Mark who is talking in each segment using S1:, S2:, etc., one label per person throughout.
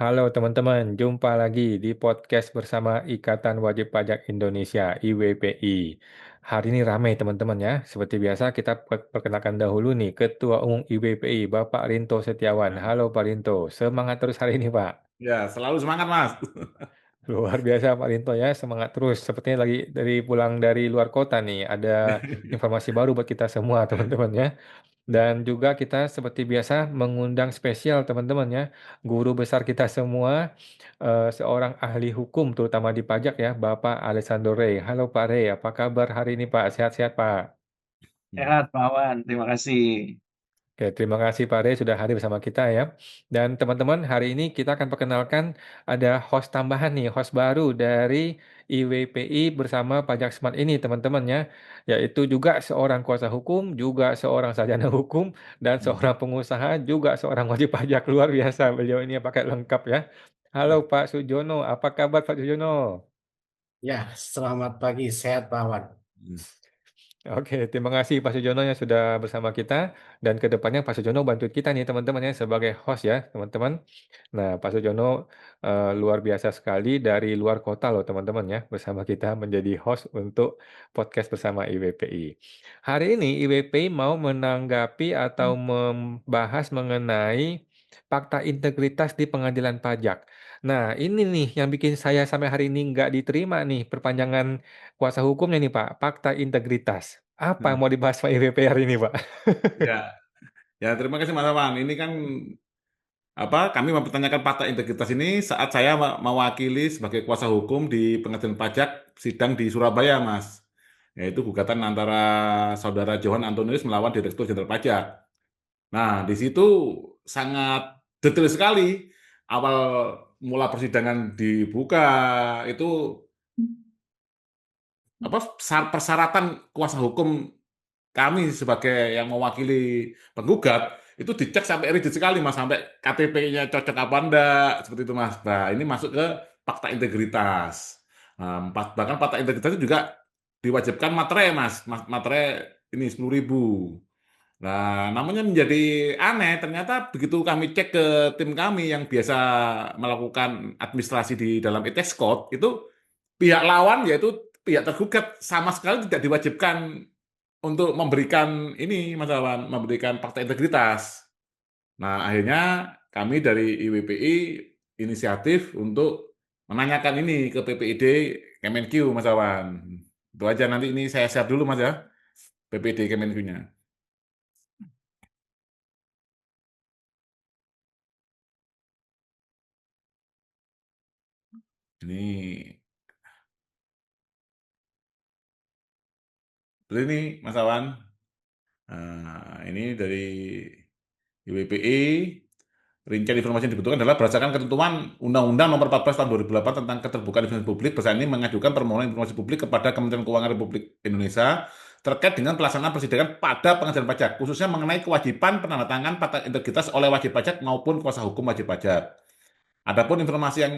S1: Halo teman-teman, jumpa lagi di podcast bersama Ikatan Wajib Pajak Indonesia (IWPI). Hari ini ramai teman-teman ya. Seperti biasa kita perkenalkan dahulu nih Ketua Umum IWPI, Bapak Rinto Setiawan.
S2: Nah,
S1: Halo Pak Rinto, semangat terus hari ini Pak.
S2: ya, selalu semangat, Mas.
S1: Luar biasa Pak Rinto ya, semangat terus. Sepertinya lagi pulang dari luar kota nih. Ada informasi baru buat kita semua teman-teman ya. Dan juga kita seperti biasa mengundang spesial teman-teman ya, guru besar kita semua, seorang ahli hukum terutama di pajak ya, Bapak Alessandro Rey. Halo Pak Rey, apa kabar hari ini Pak? Sehat-sehat Pak?
S2: Hmm.
S3: Sehat, Pak Wan. Terima kasih.
S1: Oke, terima kasih Pak Rey sudah hadir bersama kita ya. Dan teman-teman, hari ini kita akan perkenalkan ada host tambahan nih, host baru dari IWPI bersama Pajak Smart ini teman-teman ya. Yaitu juga seorang kuasa hukum, juga seorang sarjana hukum, dan
S2: Hmm.
S1: seorang pengusaha, juga seorang wajib pajak. Luar biasa beliau ini pakai lengkap ya. Halo Pak Sujono, apa kabar Pak Sujono?
S4: Ya, selamat pagi, sehat Pak Wan.
S1: Oke, terima kasih Pak Sujono yang sudah bersama kita dan ke depannya Pak Sujono bantu kita nih teman-teman ya sebagai host ya teman-teman. Nah, Pak Sujono luar biasa sekali dari luar kota loh teman-teman ya bersama kita menjadi host untuk podcast bersama IWPI. Hari ini IWPI mau menanggapi atau membahas mengenai fakta integritas di pengadilan pajak. Nah, ini nih yang bikin saya sampai hari ini nggak diterima nih perpanjangan kuasa hukumnya nih Pak, fakta integritas. Apa yang mau dibahas Pak IWP hari ini Pak?
S2: Ya, ya, terima kasih Mas Awan. Ini kan kami mempertanyakan fakta integritas ini saat saya mewakili sebagai kuasa hukum di pengadilan pajak sidang di Surabaya, Mas. Yaitu gugatan antara saudara Johan Antonius melawan Direktur Jenderal Pajak. Nah, di situ sangat detail sekali. Awal mula persidangan dibuka itu persyaratan kuasa hukum kami sebagai yang mewakili penggugat itu dicek sampai rigid sekali Mas, sampai KTP-nya cocok apa enggak, seperti itu Mas. Nah, ini masuk ke fakta integritas. Bahkan fakta integritas itu juga diwajibkan materai Mas, materai ini 10.000. Nah, namanya menjadi aneh, ternyata begitu kami cek ke tim kami yang biasa melakukan administrasi di dalam ITS Code, itu pihak lawan yaitu pihak tergugat sama sekali tidak diwajibkan untuk memberikan ini Mas Awan, memberikan fakta integritas. Nah, akhirnya kami dari IWPI inisiatif untuk menanyakan ini ke PPID Kemenq Mas Awan. Itu aja, nanti ini saya share dulu Mas ya, PPID Kemenq-nya. Ini ini Mas Awan. Nah, ini dari IWPI. Rincian informasi yang dibutuhkan adalah berdasarkan ketentuan Undang-Undang Nomor 14 Tahun 2008 tentang Keterbukaan Informasi Publik. Perusahaan ini mengajukan permohonan informasi publik kepada Kementerian Keuangan Republik Indonesia terkait dengan pelaksanaan persidangan pada pengadilan pajak, khususnya mengenai kewajiban penandatangan fakta integritas oleh wajib pajak maupun kuasa hukum wajib pajak. Adapun informasi yang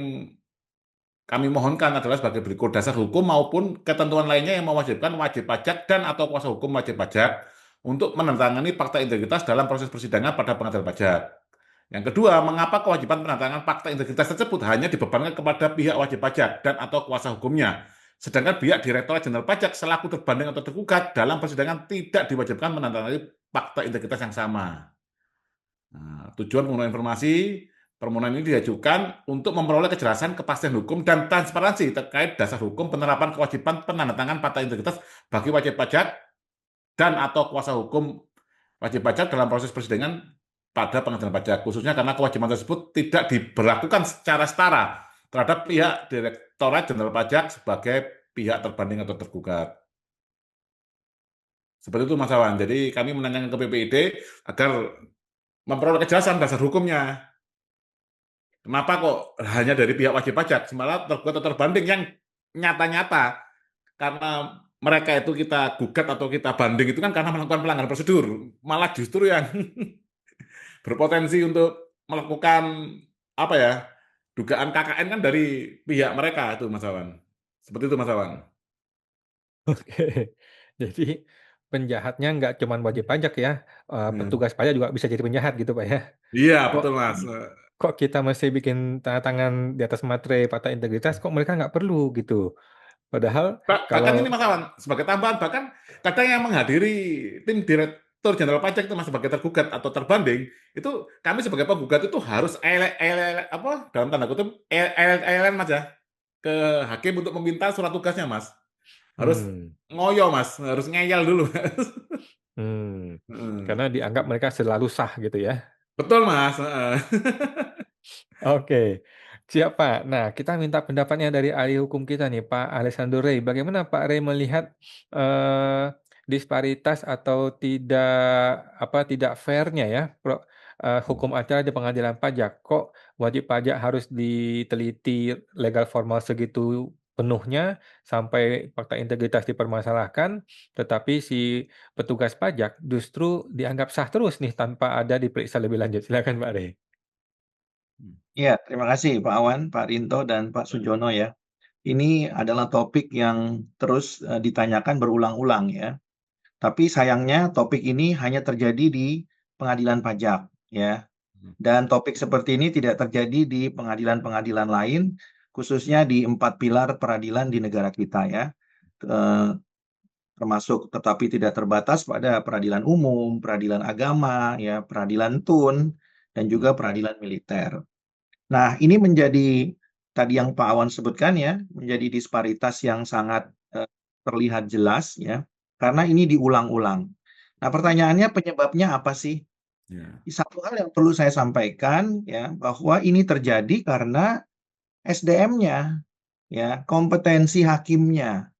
S2: kami mohonkan adalah sebagai berikut: dasar hukum maupun ketentuan lainnya yang mewajibkan wajib pajak dan atau kuasa hukum wajib pajak untuk menandatangani fakta integritas dalam proses persidangan pada pengadilan pajak. Yang kedua, mengapa kewajiban penandatangan fakta integritas tersebut hanya dibebankan kepada pihak wajib pajak dan atau kuasa hukumnya, sedangkan pihak Direktorat Jenderal Pajak selaku terbanding atau tergugat dalam persidangan tidak diwajibkan menandatangani fakta integritas yang sama. Nah, tujuan penggunaan informasi permohonan ini diajukan untuk memperoleh kejelasan, kepastian hukum, dan transparansi terkait dasar hukum penerapan kewajiban penandatangan fakta integritas bagi wajib pajak dan atau kuasa hukum wajib pajak dalam proses persidangan pada pengadilan pajak, khususnya karena kewajiban tersebut tidak diberlakukan secara setara terhadap pihak Direktorat Jenderal Pajak sebagai pihak terbanding atau tergugat. Seperti itu Mas Awan. Jadi kami menanyakan ke PPID agar memperoleh kejelasan dasar hukumnya. Kenapa kok hanya dari pihak wajib pajak, sementara tergugat atau terbanding yang nyata-nyata, karena mereka itu kita gugat atau kita banding itu kan karena melakukan pelanggaran prosedur, malah justru yang berpotensi untuk melakukan apa ya, dugaan KKN kan dari pihak mereka itu Mas Awan. Seperti itu Mas Awan.
S1: Oke, jadi penjahatnya nggak cuma wajib pajak ya,
S2: Hmm.
S1: petugas pajak juga bisa jadi penjahat gitu Pak ya?
S2: Iya
S1: Kok
S2: betul Mas.
S1: kok kita mesti bikin tanda tangan di atas materai fakta integritas, kok mereka nggak perlu gitu. Padahal
S2: Bahkan ini
S1: kalau
S2: Mas Awan, sebagai tambahan, bahkan kadang yang menghadiri tim Direktur Jenderal Pajak itu Mas sebagai tergugat atau terbanding, itu kami sebagai penggugat itu harus apa dalam tanda kutip Mas ya ke hakim untuk meminta surat tugasnya Mas. Harus
S1: hmm,
S2: ngoyo Mas, harus ngeyel dulu.
S1: hmm,
S2: Heeh.
S1: karena dianggap mereka selalu sah gitu ya.
S2: Betul Mas, heeh.
S1: Oke, siap Pak. Nah, kita minta pendapatnya dari ahli hukum kita nih, Pak Alessandro Rey. Bagaimana Pak Rey melihat disparitas atau tidak fairnya ya hukum acara di pengadilan pajak? Kok wajib pajak harus diteliti legal formal segitu penuhnya sampai fakta integritas dipermasalahkan, tetapi si petugas pajak justru dianggap sah terus nih tanpa ada diperiksa lebih lanjut. Silakan Pak Rey.
S3: Iya, terima kasih Pak Awan, Pak Rinto, dan Pak Sujono ya. Ini adalah topik yang terus ditanyakan berulang-ulang ya. Tapi sayangnya topik ini hanya terjadi di pengadilan pajak ya. Dan topik seperti ini tidak terjadi di pengadilan-pengadilan lain, khususnya di 4 pilar peradilan di negara kita ya. Eh, Termasuk tetapi tidak terbatas pada peradilan umum, peradilan agama, ya, peradilan tun, dan juga peradilan militer. Nah, ini menjadi tadi yang Pak Awan sebutkan ya, menjadi disparitas yang sangat terlihat jelas ya, karena ini diulang-ulang. Nah, pertanyaannya penyebabnya apa sih?
S2: Ya.
S3: Satu hal yang perlu saya sampaikan ya, bahwa ini terjadi karena SDM-nya, ya, kompetensi hakimnya.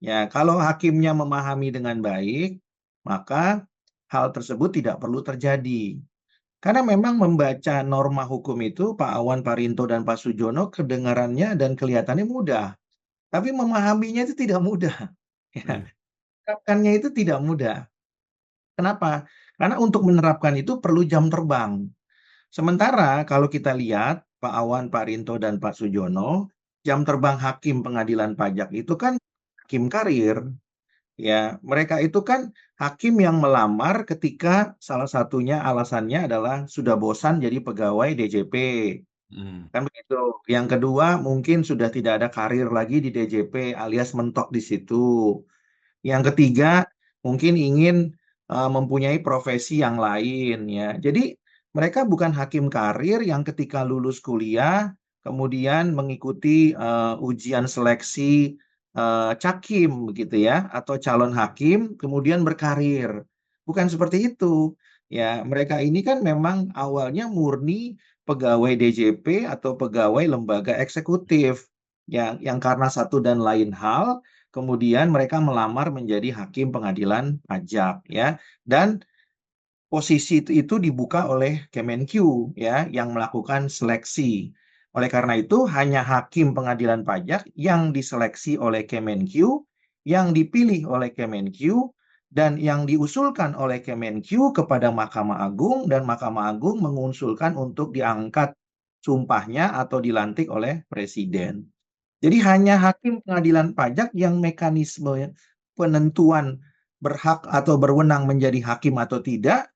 S3: Ya, kalau hakimnya memahami dengan baik, maka hal tersebut tidak perlu terjadi. Karena memang membaca norma hukum itu, Pak Awan, Pak Rinto, dan Pak Sujono kedengarannya dan kelihatannya mudah. Tapi memahaminya itu tidak mudah. Ya, menerapkannya itu tidak mudah. Kenapa? Karena untuk menerapkan itu perlu jam terbang. Sementara kalau kita lihat, Pak Awan, Pak Rinto, dan Pak Sujono, jam terbang hakim pengadilan pajak itu kan hakim karir. Ya, mereka itu kan hakim yang melamar ketika salah satunya alasannya adalah sudah bosan jadi pegawai DJP. Kan begitu. Yang kedua, mungkin sudah tidak ada karir lagi di DJP alias mentok di situ. Yang ketiga, mungkin ingin mempunyai profesi yang lain ya. Jadi mereka bukan hakim karir yang ketika lulus kuliah kemudian mengikuti ujian seleksi cakim begitu ya atau calon hakim kemudian berkarir. Bukan seperti itu. Ya, mereka ini kan memang awalnya murni pegawai DJP atau pegawai lembaga eksekutif yang karena satu dan lain hal kemudian mereka melamar menjadi hakim pengadilan pajak ya. Dan posisi itu dibuka oleh Kemenq ya yang melakukan seleksi. Oleh karena itu hanya hakim pengadilan pajak yang diseleksi oleh Kemenq, yang dipilih oleh Kemenq dan yang diusulkan oleh Kemenq kepada Mahkamah Agung dan Mahkamah Agung mengusulkan untuk diangkat sumpahnya atau dilantik oleh Presiden. Jadi hanya hakim pengadilan pajak yang mekanisme penentuan berhak atau berwenang menjadi hakim atau tidak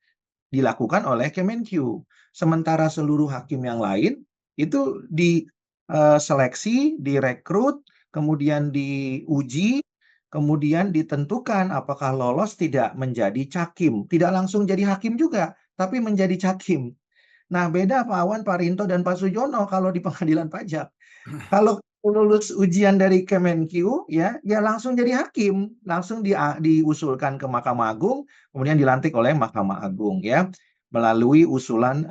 S3: dilakukan oleh Kemenq. Sementara seluruh hakim yang lain itu diseleksi, direkrut, kemudian diuji, kemudian ditentukan apakah lolos tidak menjadi cakim. Tidak langsung jadi hakim juga, tapi menjadi cakim. Nah, beda Pak Awan, Pak Rinto, dan Pak Sujono kalau di pengadilan pajak. Kalau lulus ujian dari Kemenq ya langsung jadi hakim, langsung diusulkan ke Mahkamah Agung, kemudian dilantik oleh Mahkamah Agung ya melalui usulan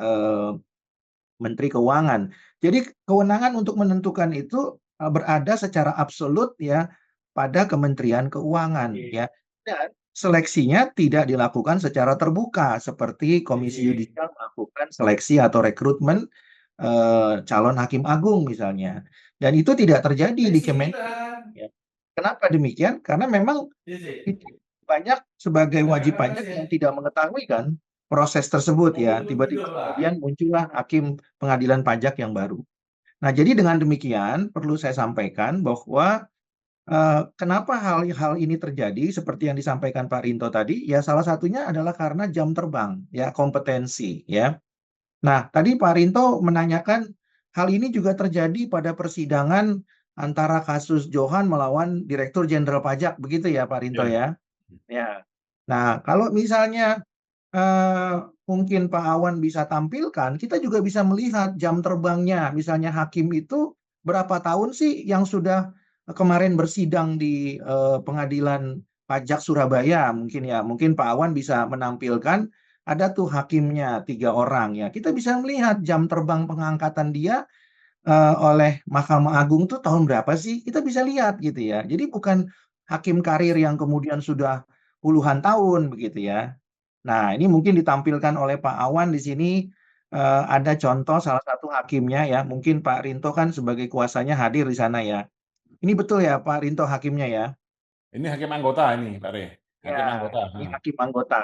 S3: Menteri Keuangan. Jadi kewenangan untuk menentukan itu berada secara absolut ya pada Kementerian Keuangan ya. Dan seleksinya tidak dilakukan secara terbuka seperti Komisi Yudisial melakukan seleksi atau rekrutmen calon hakim agung misalnya. Dan itu tidak terjadi di Kemenq. Ya. Kenapa demikian? Karena memang banyak sebagai wajib pajak yang tidak mengetahui kan proses tersebut ya. Tiba-tiba kemudian muncullah hakim pengadilan pajak yang baru. Nah, jadi dengan demikian perlu saya sampaikan bahwa kenapa hal-hal ini terjadi seperti yang disampaikan Pak Rinto tadi, ya salah satunya adalah karena jam terbang, ya kompetensi, ya. Nah, tadi Pak Rinto menanyakan hal ini juga terjadi pada persidangan antara kasus Johan melawan Direktur Jenderal Pajak, begitu ya Pak Rinto
S2: Ya.
S3: ya? Ya. Nah, kalau misalnya eh, mungkin Pak Awan bisa tampilkan, kita juga bisa melihat jam terbangnya. Misalnya hakim itu berapa tahun sih yang sudah kemarin bersidang di Pengadilan Pajak Surabaya mungkin ya. Mungkin Pak Awan bisa menampilkan ada tuh hakimnya 3 orang ya. Kita bisa melihat jam terbang pengangkatan dia oleh Mahkamah Agung tuh tahun berapa sih? Kita bisa lihat gitu ya. Jadi bukan hakim karir yang kemudian sudah puluhan tahun begitu ya. Nah, ini mungkin ditampilkan oleh Pak Awan di sini ada contoh salah satu hakimnya ya. Mungkin Pak Rinto kan sebagai kuasanya hadir di sana ya. Ini betul ya Pak Rinto hakimnya ya.
S2: Ini hakim anggota ini, Pak Re.
S3: Ya,
S2: Hakim anggota.
S3: ini hakim anggota.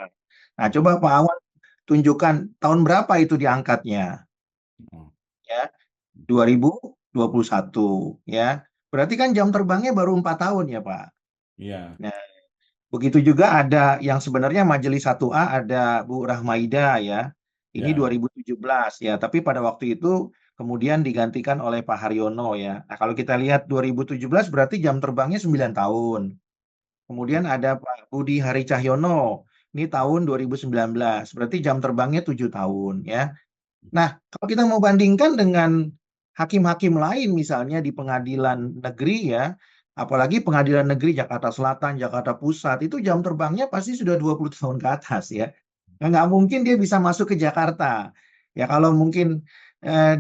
S3: Nah, coba Pak Awan tunjukkan tahun berapa itu diangkatnya
S2: Hmm.
S3: ya. 2021 ya. Berarti kan jam terbangnya baru 4 tahun ya Pak.
S2: Iya,
S3: Nah, begitu juga ada yang sebenarnya Majelis 1A ada Bu Rahmaida ya. Ini
S2: ya.
S3: 2017 ya, tapi pada waktu itu kemudian digantikan oleh Pak Haryono ya. Nah, kalau kita lihat 2017 berarti jam terbangnya 9 tahun. Kemudian ada Pak Budi Hari Cahyono. Ini tahun 2019. Berarti jam terbangnya 7 tahun ya. Nah, kalau kita mau bandingkan dengan hakim-hakim lain misalnya di pengadilan negeri ya, apalagi pengadilan negeri Jakarta Selatan, Jakarta Pusat, itu jam terbangnya pasti sudah 20 tahun ke atas ya. Nggak mungkin dia bisa masuk ke Jakarta. Ya kalau mungkin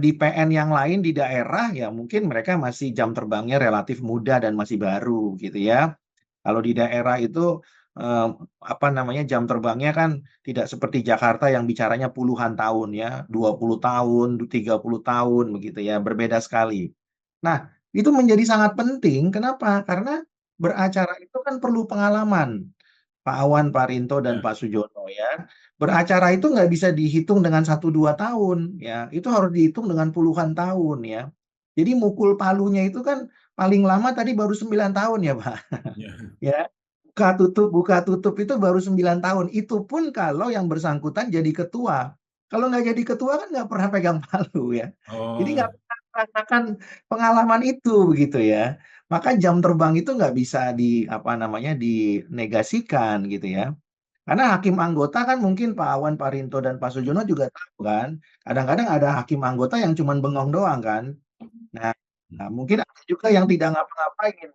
S3: di PN yang lain di daerah ya mungkin mereka masih jam terbangnya relatif muda dan masih baru gitu ya. Kalau di daerah itu eh, apa namanya jam terbangnya kan tidak seperti Jakarta yang bicaranya puluhan tahun ya, 20 tahun, 30 tahun begitu ya, berbeda sekali. Nah, itu menjadi sangat penting. Kenapa? Karena beracara itu kan perlu pengalaman. Pak Awan, Pak Rinto, dan
S2: Ya.
S3: Pak Sujono ya. Beracara itu nggak bisa dihitung dengan 1 2 tahun ya. Itu harus dihitung dengan puluhan tahun ya. Jadi mukul palunya itu kan paling lama tadi baru 9 tahun ya Pak.
S2: Ya.
S3: Ya, buka tutup itu baru 9 tahun. Itu pun kalau yang bersangkutan jadi ketua. Kalau nggak jadi ketua kan nggak pernah pegang palu ya. Jadi nggak
S2: Oh,
S3: pernah merasakan pengalaman itu begitu ya. Maka jam terbang itu nggak bisa di apa namanya dinegasikan gitu ya. Karena hakim anggota kan mungkin Pak Awan, Pak Rinto, dan Pak Sujono juga tahu kan. Kadang-kadang ada hakim anggota yang cuma bengong doang kan. Nah, mungkin ada juga yang tidak ngapa-ngapain.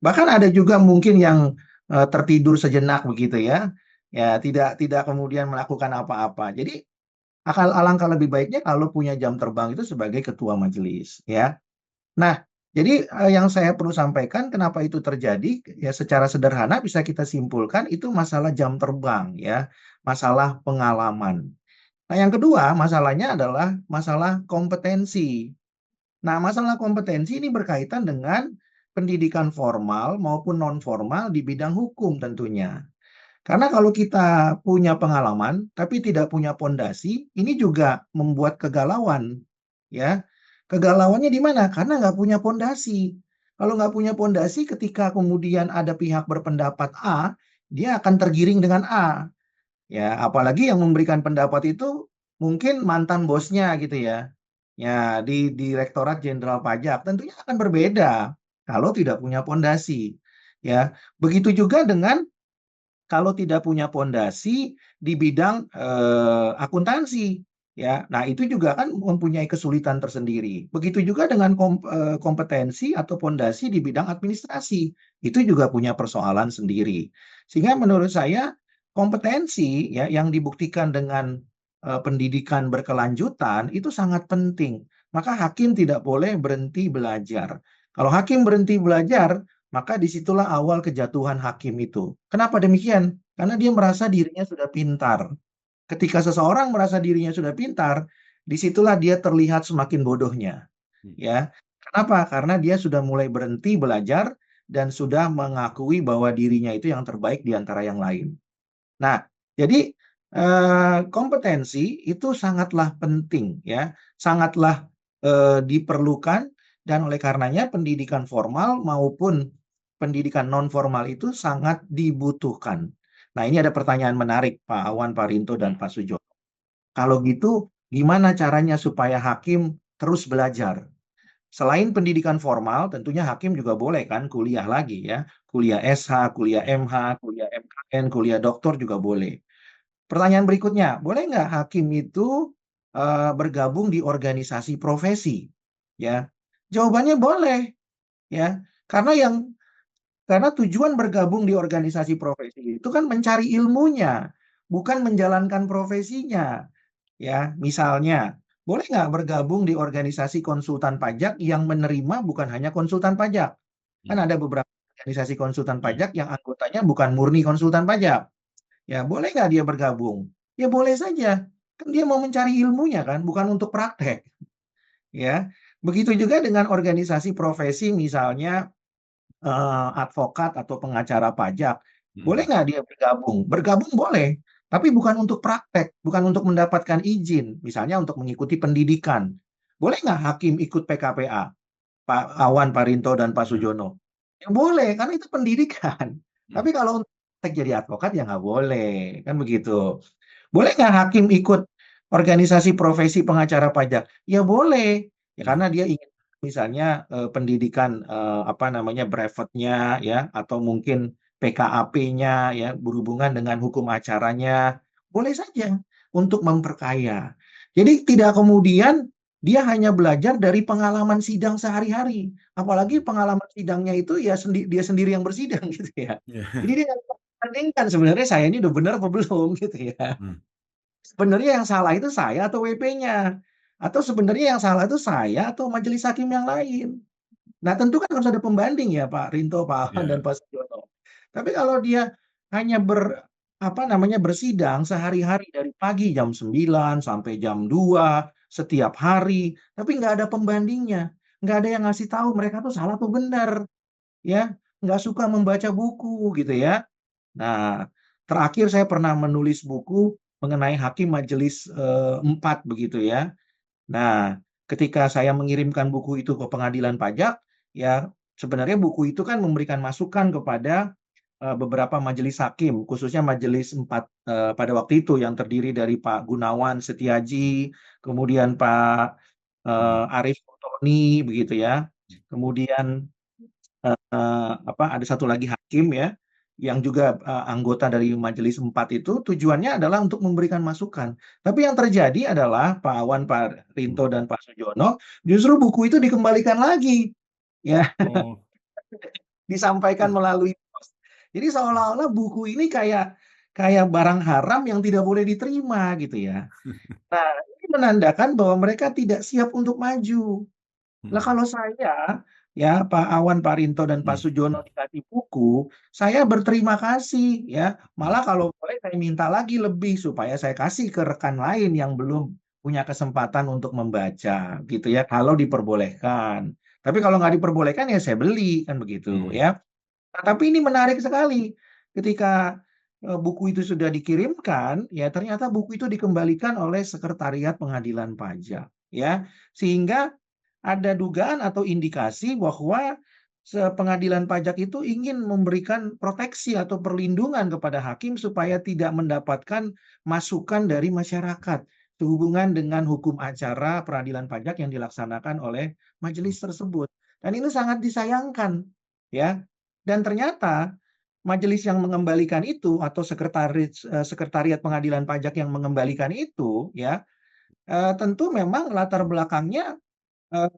S3: Bahkan ada juga mungkin yang tertidur sejenak begitu ya. Ya, tidak tidak kemudian melakukan apa-apa. Jadi alangkah lebih baiknya kalau punya jam terbang itu sebagai ketua majelis ya. Nah, jadi yang saya perlu sampaikan kenapa itu terjadi ya secara sederhana bisa kita simpulkan itu masalah jam terbang ya, masalah pengalaman. Nah, yang kedua masalahnya adalah masalah kompetensi. Nah, masalah kompetensi ini berkaitan dengan pendidikan formal maupun non formal di bidang hukum tentunya. Karena kalau kita punya pengalaman tapi tidak punya pondasi, ini juga membuat kegalauan, ya. Kegalauannya di mana? Karena nggak punya pondasi. Kalau nggak punya pondasi, ketika kemudian ada pihak berpendapat A, dia akan tergiring dengan A. Ya, apalagi yang memberikan pendapat itu mungkin mantan bosnya gitu ya. Ya, di Direktorat Jenderal Pajak tentunya akan berbeda kalau tidak punya pondasi. Ya, begitu juga dengan kalau tidak punya pondasi di bidang akuntansi, ya. Nah, itu juga kan mempunyai kesulitan tersendiri. Begitu juga dengan kompetensi atau pondasi di bidang administrasi, itu juga punya persoalan sendiri. Sehingga menurut saya kompetensi ya yang dibuktikan dengan pendidikan berkelanjutan itu sangat penting. Maka hakim tidak boleh berhenti belajar. Kalau hakim berhenti belajar, maka disitulah awal kejatuhan hakim itu. Kenapa demikian? Karena dia merasa dirinya sudah pintar. Ketika seseorang merasa dirinya sudah pintar, disitulah dia terlihat semakin bodohnya. Ya, kenapa? Karena dia sudah mulai berhenti belajar dan sudah mengakui bahwa dirinya itu yang terbaik di antara yang lain. Nah, jadi kompetensi itu sangatlah penting ya, sangatlah diperlukan dan oleh karenanya pendidikan formal maupun pendidikan non formal itu sangat dibutuhkan. Nah, ini ada pertanyaan menarik Pak Awan, Pak Rinto dan Pak Sujono. Kalau gitu gimana caranya supaya hakim terus belajar. Selain pendidikan formal, tentunya hakim juga boleh kan kuliah lagi ya. Kuliah SH, kuliah MH, kuliah MKN, kuliah doktor juga boleh. Pertanyaan berikutnya, boleh nggak hakim itu bergabung di organisasi profesi? Ya, jawabannya boleh ya. Karena tujuan bergabung di organisasi profesi itu kan mencari ilmunya, bukan menjalankan profesinya. Ya, misalnya, boleh nggak bergabung di organisasi konsultan pajak yang menerima bukan hanya konsultan pajak? Kan ada beberapa organisasi konsultan pajak yang anggotanya bukan murni konsultan pajak. Ya, boleh nggak dia bergabung? Ya boleh saja. Kan dia mau mencari ilmunya kan, bukan untuk praktek. Ya, begitu juga dengan organisasi profesi misalnya advokat atau pengacara pajak. Boleh nggak dia bergabung? Bergabung boleh, tapi bukan untuk praktek, bukan untuk mendapatkan izin, misalnya untuk mengikuti pendidikan. Boleh nggak hakim ikut PKPA? Pak Awan, Pak Rinto, dan Pak Sujono? Ya boleh, karena itu pendidikan. Tapi kalau untuk praktek jadi advokat ya nggak boleh, kan begitu. Boleh nggak hakim ikut organisasi profesi pengacara pajak? Ya boleh, ya karena dia ingin misalnya pendidikan apa namanya brevetnya ya atau mungkin PKAP-nya ya berhubungan dengan hukum acaranya. Boleh saja untuk memperkaya. Jadi tidak kemudian dia hanya belajar dari pengalaman sidang sehari-hari. Apalagi pengalaman sidangnya itu ya dia sendiri yang bersidang gitu ya. Jadi dia nggak bisa membandingkan sebenarnya saya ini udah benar apa belum gitu ya. Sebenarnya yang salah itu saya atau WP-nya. Atau sebenarnya yang salah itu saya atau majelis hakim yang lain. Nah, tentu kan harus ada pembanding ya Pak Rinto, Pak Awan, dan
S2: Ya.
S3: Pak Sugiono. Tapi kalau dia hanya apa namanya bersidang sehari-hari dari pagi jam 9 sampai jam 2 setiap hari, tapi nggak ada pembandingnya, nggak ada yang ngasih tahu mereka tuh salah atau benar, ya, nggak suka membaca buku gitu ya. Nah, terakhir saya pernah menulis buku mengenai hakim majelis 4 begitu ya. Nah, ketika saya mengirimkan buku itu ke pengadilan pajak, ya sebenarnya buku itu kan memberikan masukan kepada beberapa majelis hakim, khususnya majelis 4 pada waktu itu yang terdiri dari Pak Gunawan Setiaji, kemudian Pak Arief Tony begitu ya. Kemudian apa ada satu lagi hakim ya yang juga anggota dari Majelis 4 itu tujuannya adalah untuk memberikan masukan. Tapi yang terjadi adalah Pak Awan, Pak Rinto, dan Pak Sujono justru buku itu dikembalikan lagi, ya
S2: Oh.
S3: disampaikan melalui pos. Jadi seolah-olah buku ini kayak kayak barang haram yang tidak boleh diterima gitu ya. Nah, ini menandakan bahwa mereka tidak siap untuk maju. Lah kalau saya, ya Pak Awan, Pak Rinto, dan Pak Sujono dikasih buku, saya berterima kasih ya. Malah kalau boleh saya minta lagi lebih supaya saya kasih ke rekan lain yang belum punya kesempatan untuk membaca gitu ya, kalau diperbolehkan. Tapi kalau nggak diperbolehkan ya saya beli kan begitu ya. Nah, tapi ini menarik sekali ketika buku itu sudah dikirimkan, ya ternyata buku itu dikembalikan oleh Sekretariat Pengadilan Pajak, ya, sehingga ada dugaan atau indikasi bahwa pengadilan pajak itu ingin memberikan proteksi atau perlindungan kepada hakim supaya tidak mendapatkan masukan dari masyarakat sehubungan dengan hukum acara peradilan pajak yang dilaksanakan oleh majelis tersebut. Dan ini sangat disayangkan, ya. Dan ternyata majelis yang mengembalikan itu atau sekretariat pengadilan pajak yang mengembalikan itu, ya, tentu memang latar belakangnya eh,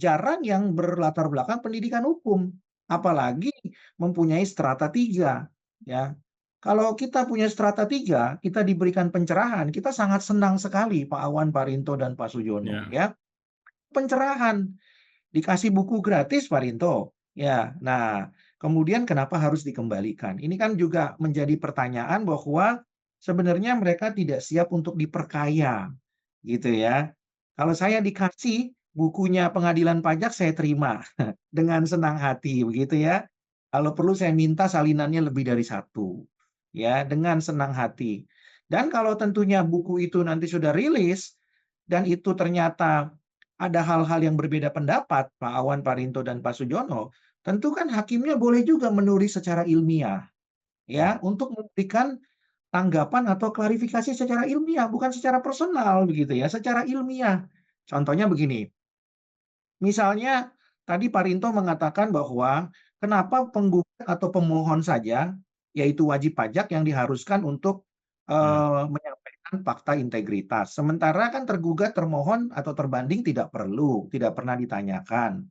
S3: jarang yang berlatar belakang pendidikan hukum, apalagi mempunyai strata 3, ya. Kalau kita punya strata 3, kita diberikan pencerahan, kita sangat senang sekali Pak Awan, Pak Rinto, dan Pak Sujono,
S2: Ya.
S3: ya. Pencerahan, dikasih buku gratis Pak Rinto. Ya, nah, kemudian kenapa harus dikembalikan? Ini kan juga menjadi pertanyaan bahwa sebenarnya mereka tidak siap untuk diperkaya, gitu ya. Kalau saya dikasih bukunya pengadilan pajak, saya terima dengan senang hati, begitu ya. Kalau perlu saya minta salinannya lebih dari 1, ya, dengan senang hati. Dan kalau tentunya buku itu nanti sudah rilis dan itu ternyata ada hal-hal yang berbeda pendapat, Pak Awan, Pak Rinto, dan Pak Sujono, tentu kan hakimnya boleh juga menulis secara ilmiah, ya, untuk memberikan tanggapan atau klarifikasi secara ilmiah, bukan secara personal begitu ya, secara ilmiah. Contohnya begini, misalnya tadi Pak Rinto mengatakan bahwa kenapa penggugat atau pemohon saja, yaitu wajib pajak yang diharuskan untuk
S2: Ya.
S3: menyampaikan fakta integritas. Sementara kan tergugat, termohon atau terbanding tidak perlu, tidak pernah ditanyakan.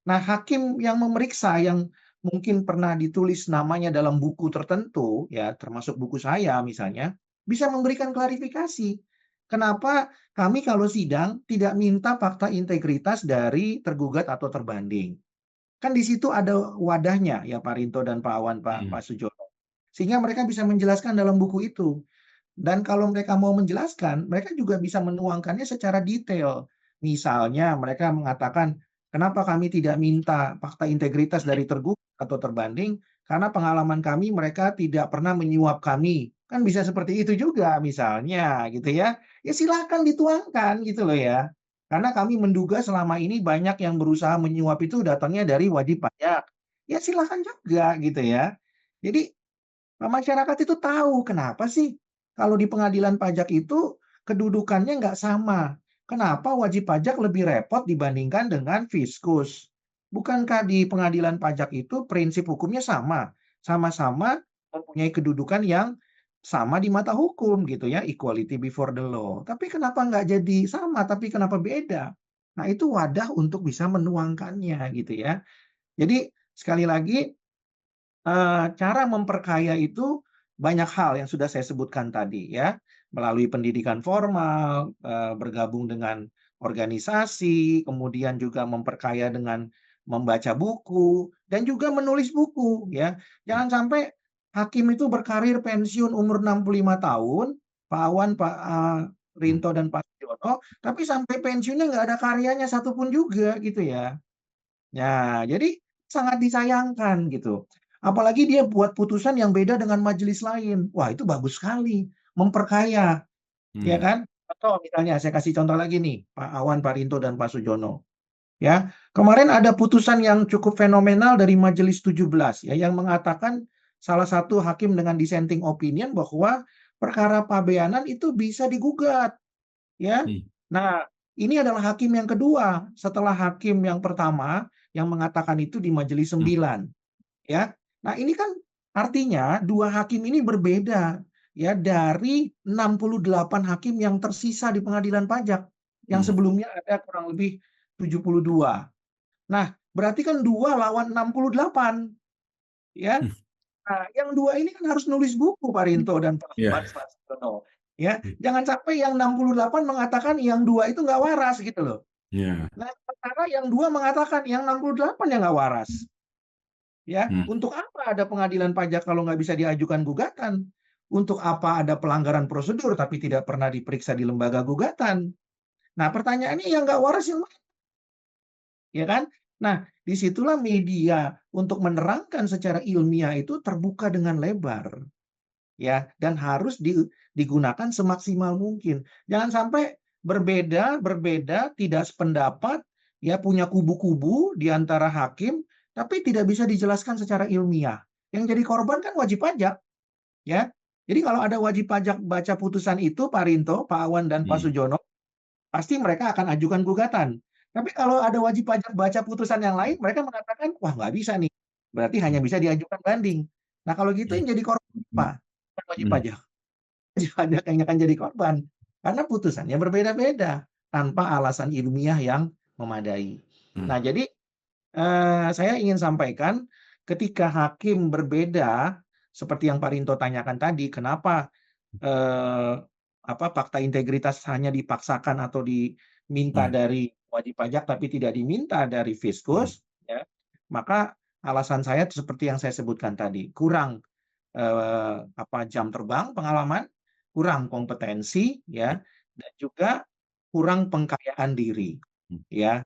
S3: Nah, hakim yang memeriksa yang mungkin pernah ditulis namanya dalam buku tertentu, ya termasuk buku saya misalnya, bisa memberikan klarifikasi. Kenapa kami kalau sidang tidak minta fakta integritas dari tergugat atau terbanding? Kan di situ ada wadahnya ya Pak Rinto dan Pak Awan, Pak Sujono. Sehingga mereka bisa menjelaskan dalam buku itu. Dan kalau mereka mau menjelaskan, mereka juga bisa menuangkannya secara detail. Misalnya mereka mengatakan, kenapa kami tidak minta fakta integritas dari tergugat atau terbanding? Karena pengalaman kami mereka tidak pernah menyuap kami. Kan bisa seperti itu juga misalnya gitu ya. Ya silakan dituangkan gitu loh ya. Karena kami menduga selama ini banyak yang berusaha menyuap itu datangnya dari wajib pajak. Ya silakan juga gitu ya. Jadi masyarakat itu tahu kenapa sih kalau di pengadilan pajak itu kedudukannya nggak sama. Kenapa wajib pajak lebih repot dibandingkan dengan fiskus? Bukankah di pengadilan pajak itu prinsip hukumnya sama? Sama-sama mempunyai kedudukan yang sama di mata hukum gitu ya, equality before the law. Tapi kenapa nggak jadi sama, tapi kenapa beda? Nah itu wadah untuk bisa menuangkannya gitu ya. Jadi sekali lagi cara memperkaya itu banyak hal yang sudah saya sebutkan tadi ya, melalui pendidikan formal, bergabung dengan organisasi, kemudian juga memperkaya dengan membaca buku dan juga menulis buku ya. Jangan sampai hakim itu berkarir pensiun umur 65 tahun, Pak Awan, Pak Rinto dan Pak Jono, tapi sampai pensiunnya nggak ada karyanya satupun juga gitu ya. Ya, jadi sangat disayangkan gitu. Apalagi dia buat putusan yang beda dengan majelis lain. Wah, itu bagus sekali, memperkaya, ya kan? Atau misalnya saya kasih contoh lagi nih, Pak Awan, Pak Rinto dan Pak Sujono. Ya, kemarin ada putusan yang cukup fenomenal dari Majelis 17 ya yang mengatakan salah satu hakim dengan dissenting opinion bahwa perkara pabeanan itu bisa digugat, ya. Nah, ini adalah hakim yang kedua setelah hakim yang pertama yang mengatakan itu di Majelis 9, ya. Nah, ini kan artinya dua hakim ini berbeda ya dari 68 hakim yang tersisa di pengadilan pajak yang sebelumnya ada kurang lebih 72. Nah, berarti kan 2 lawan 68 ya. Nah, yang dua ini kan harus nulis buku Pak Rinto dan Pak
S2: Ya.
S3: Sumarsono. Ya, jangan sampai yang 68 mengatakan yang dua itu nggak waras gitu loh.
S2: Ya.
S3: Nah, sementara yang dua mengatakan yang 68 yang nggak waras. Ya, untuk apa ada pengadilan pajak kalau nggak bisa diajukan gugatan? Untuk apa ada pelanggaran prosedur tapi tidak pernah diperiksa di lembaga gugatan? Nah, pertanyaannya yang nggak waras yang mana? Ya kan? Nah, disitulah media untuk menerangkan secara ilmiah itu terbuka dengan lebar. Ya, dan harus digunakan semaksimal mungkin. Jangan sampai berbeda, tidak sependapat, ya punya kubu-kubu di antara hakim, tapi tidak bisa dijelaskan secara ilmiah. Yang jadi korban kan wajib pajak, ya. Jadi kalau ada wajib pajak baca putusan itu, Pak Rinto, Pak Awan, dan Pak Sujono, pasti mereka akan ajukan gugatan. Tapi kalau ada wajib pajak baca putusan yang lain, mereka mengatakan, wah nggak bisa nih. Berarti hanya bisa diajukan banding. Nah kalau gitu yang jadi korban apa? Bukan wajib pajak. Wajib pajak yang akan jadi korban. Karena putusannya berbeda-beda. Tanpa alasan ilmiah yang memadai. Nah jadi saya ingin sampaikan ketika hakim berbeda, seperti yang Pak Rinto tanyakan tadi, kenapa fakta integritas hanya dipaksakan atau diminta dari wajib pajak tapi tidak diminta dari fiskus, ya, maka alasan saya seperti yang saya sebutkan tadi, kurang jam terbang pengalaman, kurang kompetensi, ya, dan juga kurang pengkayaan diri, ya.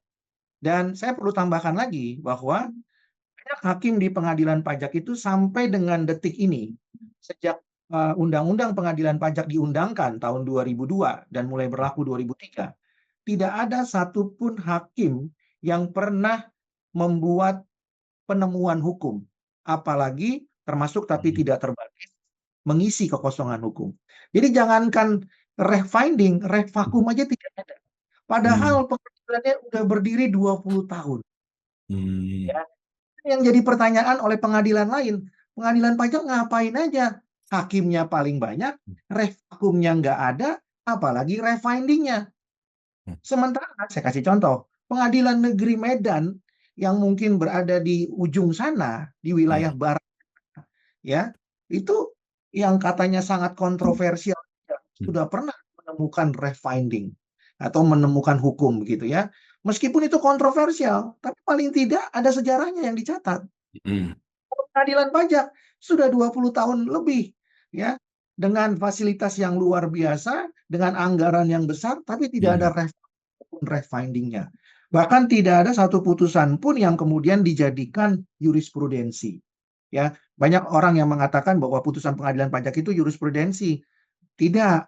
S3: Dan saya perlu tambahkan lagi bahwa banyak hakim di pengadilan pajak itu sampai dengan detik ini, sejak Undang-Undang Pengadilan Pajak diundangkan tahun 2002 dan mulai berlaku 2003, tidak ada satupun hakim yang pernah membuat penemuan hukum, apalagi termasuk tapi tidak terbatas mengisi kekosongan hukum. Jadi jangankan finding, vakum aja tidak ada. Padahal pengadilannya udah berdiri 20 tahun. Ya. Yang jadi pertanyaan oleh pengadilan lain, pengadilan pajak ngapain aja? Hakimnya paling banyak, vakumnya nggak ada, apalagi findingnya. Sementara, saya kasih contoh, pengadilan negeri Medan yang mungkin berada di ujung sana, di wilayah barat, ya, itu yang katanya sangat kontroversial, sudah pernah menemukan finding atau menemukan hukum begitu ya. Meskipun itu kontroversial, tapi paling tidak ada sejarahnya yang dicatat. Pengadilan pajak sudah 20 tahun lebih ya, dengan fasilitas yang luar biasa, dengan anggaran yang besar, tapi tidak ada findingnya. Bahkan tidak ada satu putusan pun yang kemudian dijadikan jurisprudensi. Ya, banyak orang yang mengatakan bahwa putusan pengadilan pajak itu jurisprudensi. Tidak.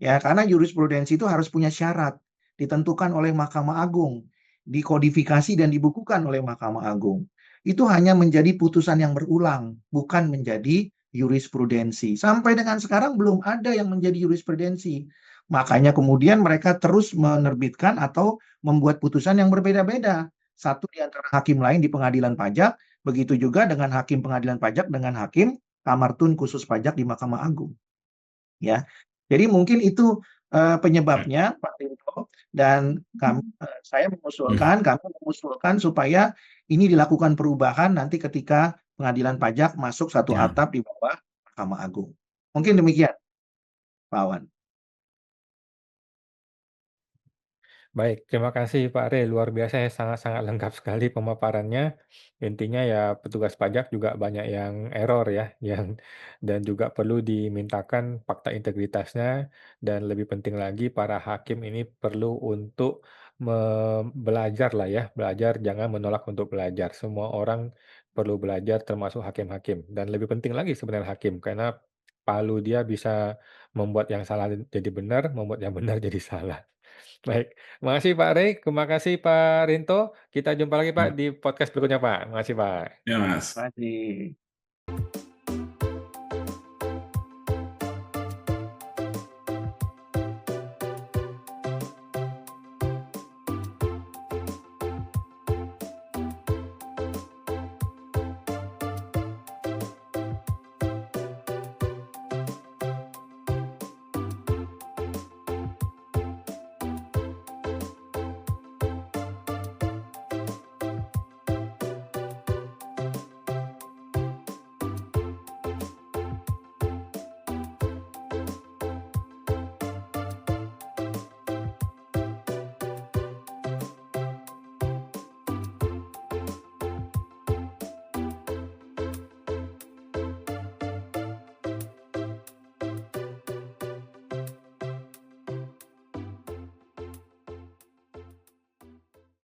S3: Ya, karena jurisprudensi itu harus punya syarat, ditentukan oleh Mahkamah Agung, dikodifikasi dan dibukukan oleh Mahkamah Agung. Itu hanya menjadi putusan yang berulang, bukan menjadi jurisprudensi. Sampai dengan sekarang belum ada yang menjadi jurisprudensi. Makanya kemudian mereka terus menerbitkan atau membuat putusan yang berbeda-beda. Satu di antara hakim lain di pengadilan pajak, begitu juga dengan hakim pengadilan pajak dengan hakim Kamar Tun khusus pajak di Mahkamah Agung. Ya, jadi mungkin itu penyebabnya, Pak Rinto, dan kami mengusulkan supaya ini dilakukan perubahan nanti ketika pengadilan pajak masuk satu atap di bawah Mahkamah Agung. Mungkin demikian, Pak Awan.
S1: Baik, terima kasih Pak Re, luar biasa ya, sangat-sangat lengkap sekali pemaparannya. Intinya ya petugas pajak juga banyak yang error ya, dan juga perlu dimintakan fakta integritasnya, dan lebih penting lagi para hakim ini perlu untuk belajar lah ya, belajar jangan menolak untuk belajar. Semua orang perlu belajar termasuk hakim-hakim, dan lebih penting lagi sebenarnya hakim, karena palu dia bisa membuat yang salah jadi benar, membuat yang benar jadi salah. Baik, makasih Pak Rey, terima kasih Pak Rinto. Kita jumpa lagi Pak di podcast berikutnya Pak. Makasih Pak.
S2: Ya, Mas.
S3: Terima kasih.